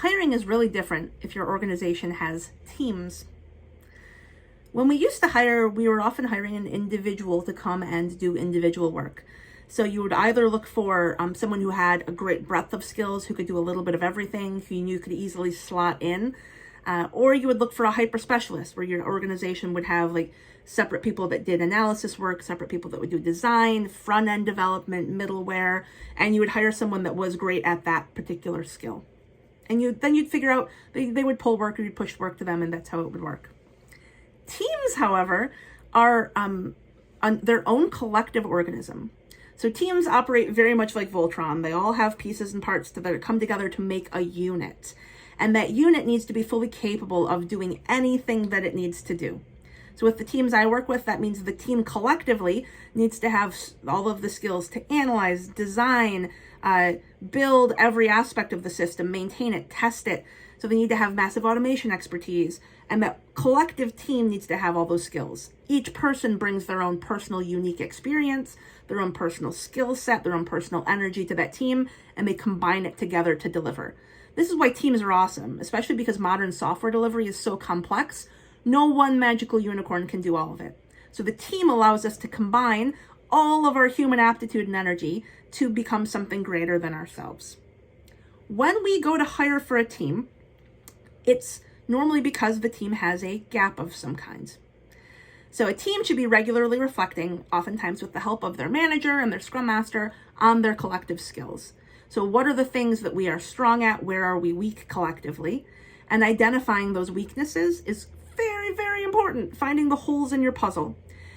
hiring is really different if your organization has teams. When we used to hire, we were often hiring an individual to come and do individual work. So you would either look for someone who had a great breadth of skills, who could do a little bit of everything, who you knew could easily slot in, or you would look for a hyper specialist where your organization would have like separate people that did analysis work, separate people that would do design, front-end development, middleware, and you would hire someone that was great at that particular skill. And you'd figure out, they would pull work or you'd push work to them, and that's how it would work. Teams, however, are their own collective organism. So teams operate very much like Voltron. They all have pieces and parts that come together to make a unit. And that unit needs to be fully capable of doing anything that it needs to do. So with the teams I work with, that means the team collectively needs to have all of the skills to analyze, design, build every aspect of the system, maintain it, test it. So they need to have massive automation expertise. And that collective team needs to have all those skills. Each person brings their own personal unique experience, their own personal skill set, their own personal energy to that team, and they combine it together to deliver. This is why teams are awesome, especially because modern software delivery is so complex. No one magical unicorn can do all of it. So the team allows us to combine all of our human aptitude and energy to become something greater than ourselves. When we go to hire for a team, it's normally because the team has a gap of some kind. So a team should be regularly reflecting, oftentimes with the help of their manager and their scrum master, on their collective skills. So what are the things that we are strong at? Where are we weak collectively? And identifying those weaknesses is very, very important. Finding the holes in your puzzle.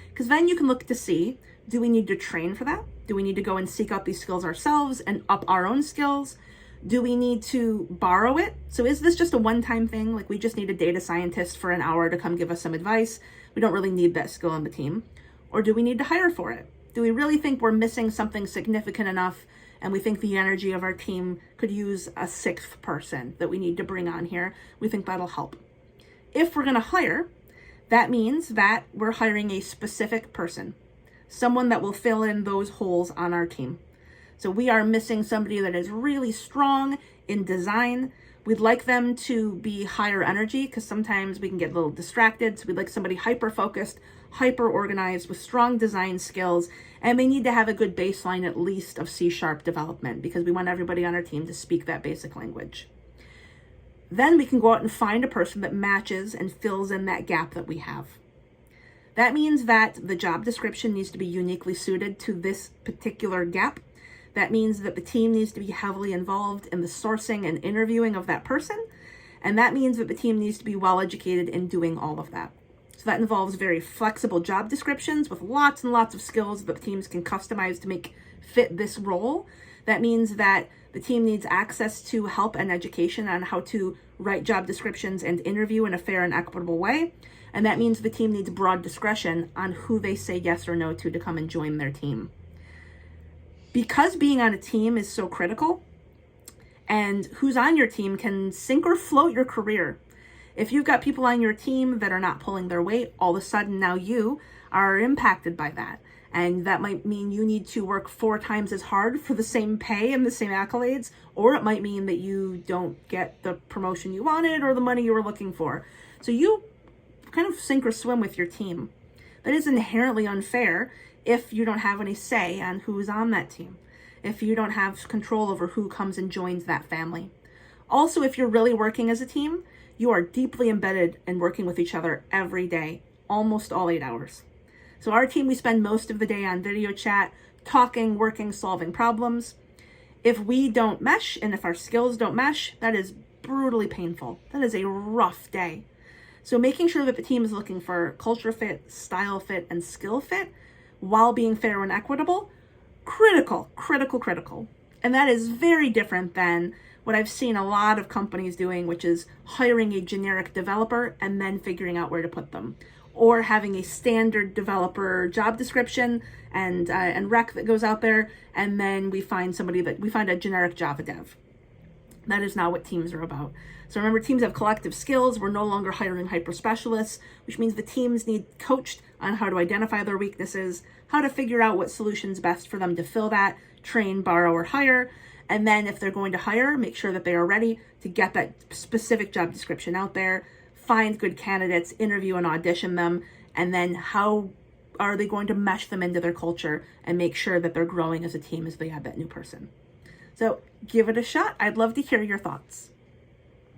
Because then you can look to see, do we need to train for that? Do we need to go and seek out these skills ourselves and up our own skills? Do we need to borrow it? So is this just a one-time thing? Like we just need a data scientist for an hour to come give us some advice. We don't really need that skill on the team. Or do we need to hire for it? Do we really think we're missing something significant enough and we think the energy of our team could use a sixth person that we need to bring on here? We think that'll help. If we're going to hire, that means that we're hiring a specific person, someone that will fill in those holes on our team. So we are missing somebody that is really strong in design. We'd like them to be higher energy because sometimes we can get a little distracted. So we'd like somebody hyper-focused, hyper-organized with strong design skills. And they need to have a good baseline at least of C# development because we want everybody on our team to speak that basic language. Then we can go out and find a person that matches and fills in that gap that we have. That means that the job description needs to be uniquely suited to this particular gap. That means that the team needs to be heavily involved in the sourcing and interviewing of that person. And that means that the team needs to be well educated in doing all of that. So that involves very flexible job descriptions with lots and lots of skills that the teams can customize to make fit this role. That means that the team needs access to help and education on how to write job descriptions and interview in a fair and equitable way. And that means the team needs broad discretion on who they say yes or no to come and join their team. Because being on a team is so critical, and who's on your team can sink or float your career. If you've got people on your team that are not pulling their weight, all of a sudden now you are impacted by that. And that might mean you need to work 4 times as hard for the same pay and the same accolades, or it might mean that you don't get the promotion you wanted or the money you were looking for. So you kind of sink or swim with your team. That is inherently unfair if you don't have any say on who's on that team, if you don't have control over who comes and joins that family. Also, if you're really working as a team, you are deeply embedded in working with each other every day, almost all 8 hours. So our team, we spend most of the day on video chat, talking, working, solving problems. If we don't mesh and if our skills don't mesh, that is brutally painful. That is a rough day. So making sure that the team is looking for culture fit, style fit, and skill fit while being fair and equitable, critical. And that is very different than what I've seen a lot of companies doing, which is hiring a generic developer and then figuring out where to put them, or having a standard developer job description and rec that goes out there, and then we find a generic Java dev. That is not what teams are about. So remember, teams have collective skills. We're no longer hiring hyper specialists, which means the teams need coached on how to identify their weaknesses, how to figure out what solution's best for them to fill that, train, borrow, or hire. And then if they're going to hire, make sure that they are ready to get that specific job description out there, find good candidates, interview and audition them, and then how are they going to mesh them into their culture and make sure that they're growing as a team as they add that new person. So give it a shot. I'd love to hear your thoughts.